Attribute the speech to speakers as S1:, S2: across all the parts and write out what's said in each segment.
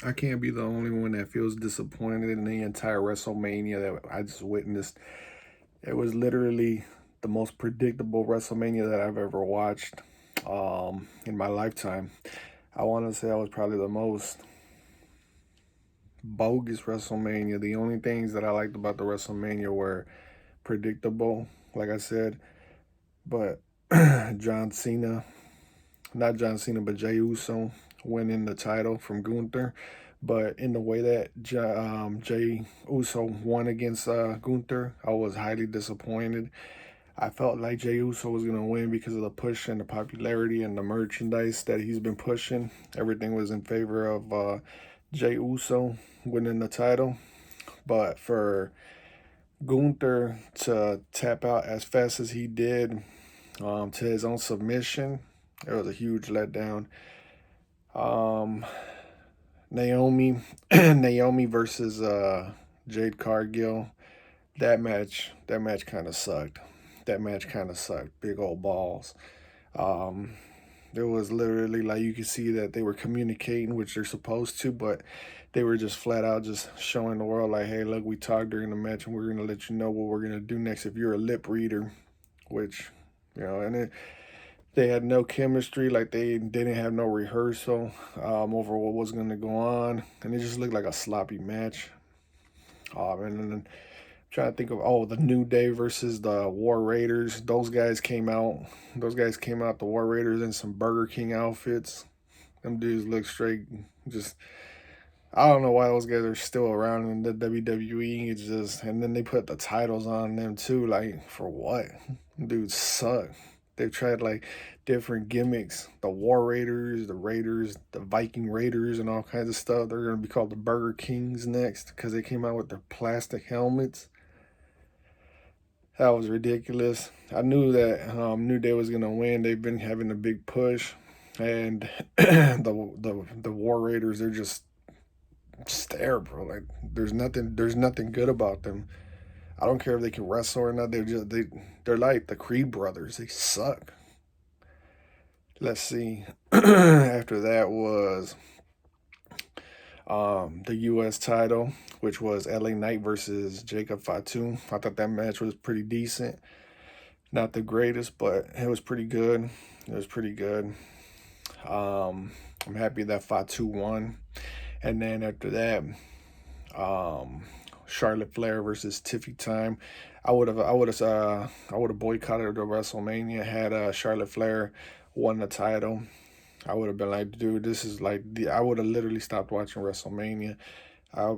S1: I can't be the only one that feels disappointed in the entire WrestleMania that I just witnessed. It was literally the most predictable WrestleMania that I've ever watched in my lifetime. I want to say that was probably the most bogus WrestleMania. The only things that I liked about the WrestleMania were predictable, like I said, but John Cena, not John Cena, but Jey Uso winning the title from Gunther. But in the way that Jey Uso won against Gunther, I was highly disappointed. I felt like Jey Uso was going to win because of the push and the popularity and the merchandise that he's been pushing. Everything was in favor of Jey Uso winning the title. But for Gunther to tap out as fast as he did to his own submission, it was a huge letdown. Um, Naomi, Naomi versus Jade Cargill. That match kind of sucked. That match kind of sucked. Big old balls. Um, it was literally like you could see that they were communicating, which they're supposed to, but they were just flat out just showing the world like, hey, look, we talked during the match, and we're gonna let you know what we're gonna do next. If you're a lip reader, which and they had no chemistry, like they didn't have no rehearsal over what was gonna go on, and it just looked like a sloppy match. And then trying to think of the New Day versus the War Raiders. Those guys came out. Those guys came out. The War Raiders in some Burger King outfits. Them dudes look straight. Just I don't know why those guys are still around in the WWE. It's just and then they put the titles on them too. Like for what? Dudes suck. They've tried like different gimmicks. The War Raiders, the Viking Raiders, and all kinds of stuff. They're gonna be called the Burger Kings next because they came out with their plastic helmets. That was ridiculous. I knew that New Day was gonna win. They've been having a big push, and the War Raiders, they're just stare, bro. Like there's nothing good about them. I don't care if they can wrestle or not. They're like the Creed brothers. They suck. Let's see. After that was the U.S. title, which was LA Knight versus Jacob Fatu. I thought that match was pretty decent. Not the greatest, but it was pretty good. It was pretty good. I'm happy that Fatu won. And then after that, um, Charlotte Flair versus Tiffy Time. I would have boycotted the WrestleMania had Charlotte Flair won the title. I would have been like, dude, this is like I would have literally stopped watching WrestleMania. I,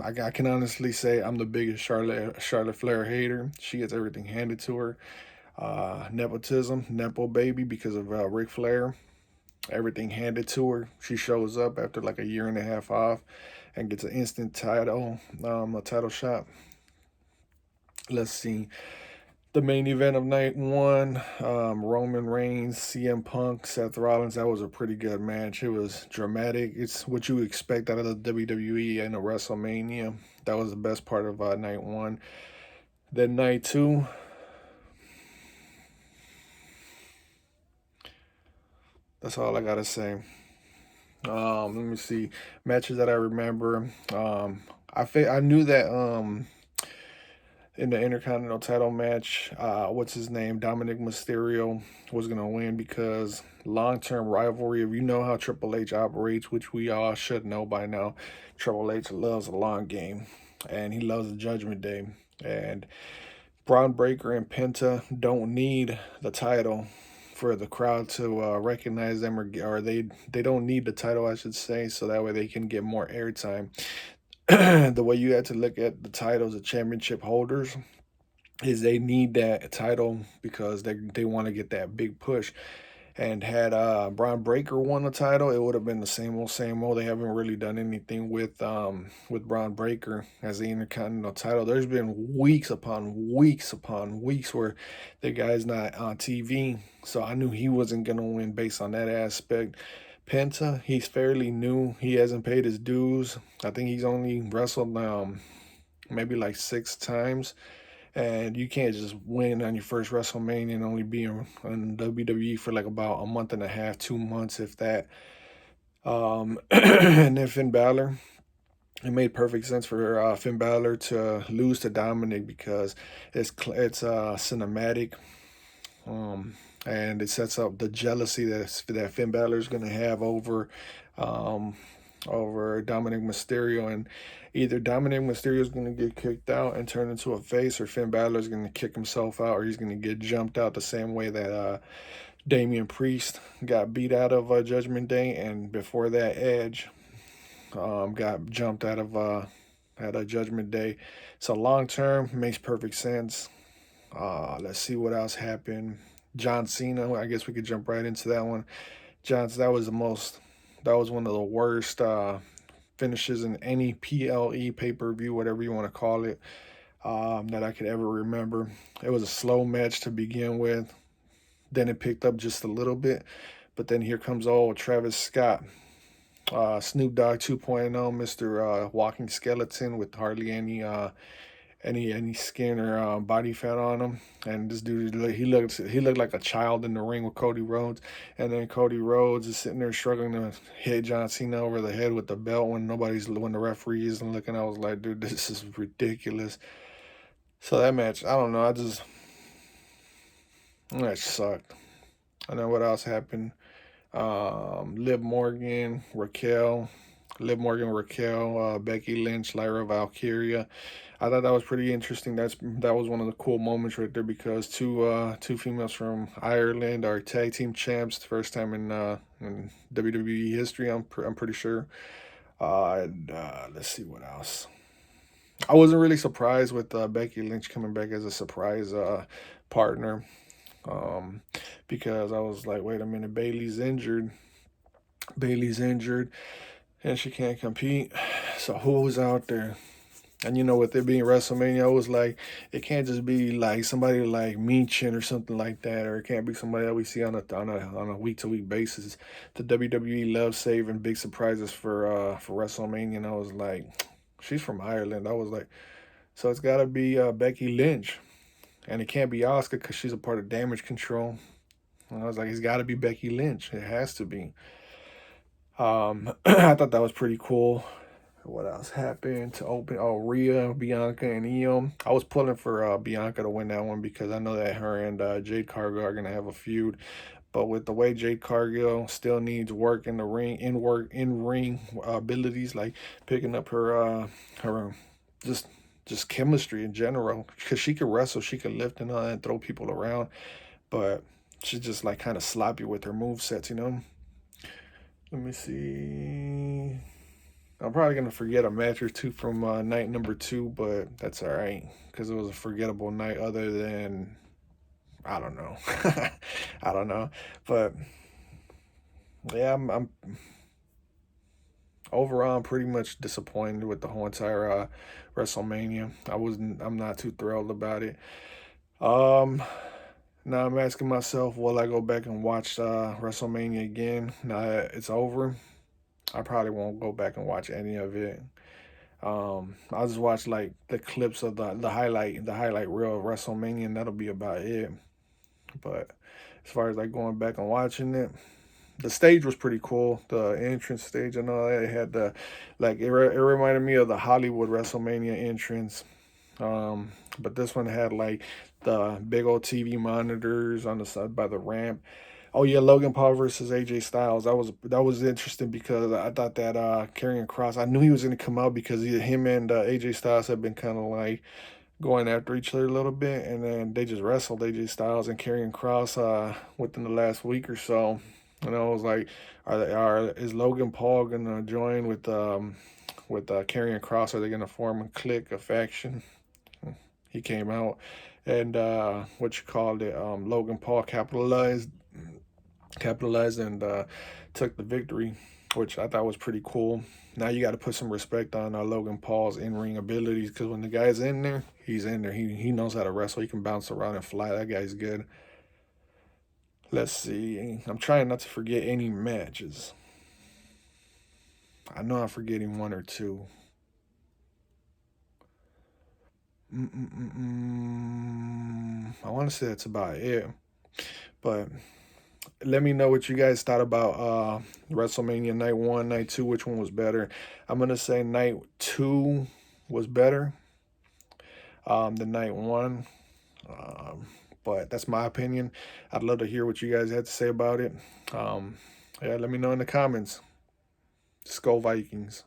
S1: I can honestly say I'm the biggest Charlotte Flair hater. She gets everything handed to her. Nepotism, Nepo baby because of Ric Flair. Everything handed to her. She shows up after like a year and a half off and gets an instant title, a title shot. Let's see. The main event of night one, Roman Reigns, CM Punk, Seth Rollins. That was a pretty good match. It was dramatic. It's what you expect out of the WWE and a WrestleMania. That was the best part of night one. Then night two, that's all I gotta say. Let me see matches that I remember. I knew that in the Intercontinental title match, what's his name, Dominic Mysterio was gonna win because long-term rivalry. If you know how Triple H operates, which we all should know by now, Triple H loves a long game, and he loves the Judgment Day. And Braun Breaker and Penta don't need the title for the crowd to recognize them, or they don't need the title, I should say, so that way they can get more airtime. The way you had to look at the titles of championship holders is they need that title because they want to get that big push. And had Braun Breaker won the title, it would have been the same old, same old. They haven't really done anything with Braun Breaker as the Intercontinental title. There's been weeks upon weeks where the guy's not on TV, so I knew he wasn't gonna win based on that aspect. Penta, he's fairly new. He hasn't paid his dues. I think he's only wrestled maybe like 6 times, and you can't just win on your first WrestleMania and only be in WWE for like about a month and a half, 2 months, if that. And then Finn Balor. It made perfect sense for Finn Balor to lose to Dominic because it's cinematic, um, and it sets up the jealousy that Finn Balor is going to have um, over Dominic Mysterio, and either Dominic Mysterio is going to get kicked out and turn into a face, or Finn Balor is going to kick himself out, or he's going to get jumped out the same way that Damian Priest got beat out of Judgment Day, and before that, Edge got jumped out of at a Judgment Day. So long term makes perfect sense. Let's see what else happened. John Cena. I guess we could jump right into that one. That was the most. That was one of the worst finishes in any PLE pay per view, whatever you want to call it, that I could ever remember. It was a slow match to begin with. Then it picked up just a little bit, but then here comes old Travis Scott, Snoop Dogg 2.0, Mr. Walking Skeleton with hardly any skin or body fat on him. And this dude, he looked like a child in the ring with Cody Rhodes. And then Cody Rhodes is sitting there struggling to hit John Cena over the head with the belt when the referee isn't looking. I was like, dude, this is ridiculous. So that match, I don't know, that match sucked. I know what else happened. Liv Morgan, Becky Lynch, Lyra Valkyria. I thought that was pretty interesting. That was one of the cool moments right there because two females from Ireland are tag team champs, the first time in WWE history. I'm pretty sure. Let's see what else. I wasn't really surprised with Becky Lynch coming back as a surprise partner, um, because I was like, wait a minute, Bailey's injured, and she can't compete. So who was out there? And with it being WrestleMania, I was like, it can't just be like somebody like Meechin or something like that, or it can't be somebody that we see on a week to week basis. The WWE loves saving big surprises for WrestleMania, and I was like, she's from Ireland. I was like, so it's got to be Becky Lynch, and it can't be Oscar because she's a part of Damage Control. And I was like, it's got to be Becky Lynch. It has to be. I thought that was pretty cool. What else happened to open? Oh, Rhea, Bianca, and Io. I was pulling for Bianca to win that one because I know that her and Jade Cargill are gonna have a feud. But with the way Jade Cargill still needs work in the ring, in ring abilities, like picking up her just just chemistry in general, because she could wrestle, she could lift and throw people around, but she's just like kind of sloppy with her move sets. Let me see. I'm probably gonna forget a match or two from night number two, but that's all right because it was a forgettable night. Other than I don't know, I don't know, but yeah, I'm overall I'm pretty much disappointed with the whole entire WrestleMania. I'm not too thrilled about it. Um, Now I'm asking myself, will I go back and watch WrestleMania again? Now that it's over, I probably won't go back and watch any of it. I'll just watch like the clips of the highlight reel of WrestleMania, and that'll be about it. But as far as like going back and watching it, the stage was pretty cool. The entrance stage and all that. It had it reminded me of the Hollywood WrestleMania entrance. But this one had like the big old TV monitors on the side by the ramp. Oh yeah, Logan Paul versus AJ Styles. That was interesting because I thought that Karrion Kross. I knew he was going to come out because him and AJ Styles have been kind of like going after each other a little bit, and then they just wrestled AJ Styles and Karrion Kross within the last week or so. And I was like, is Logan Paul gonna join with Karrion Kross? Are they gonna form a clique, a faction? He came out and what you called it, Logan Paul capitalized and took the victory, which I thought was pretty cool. Now you got to put some respect on Logan Paul's in-ring abilities because when the guy's in there, he's in there. He knows how to wrestle. He can bounce around and fly. That guy's good. Let's see. I'm trying not to forget any matches. I know I'm forgetting one or two. I want to say that's about it. But let me know what you guys thought about WrestleMania Night 1, Night 2, which one was better. I'm going to say Night 2 was better than Night 1. But that's my opinion. I'd love to hear what you guys had to say about it. Yeah, let me know in the comments. Skull Vikings.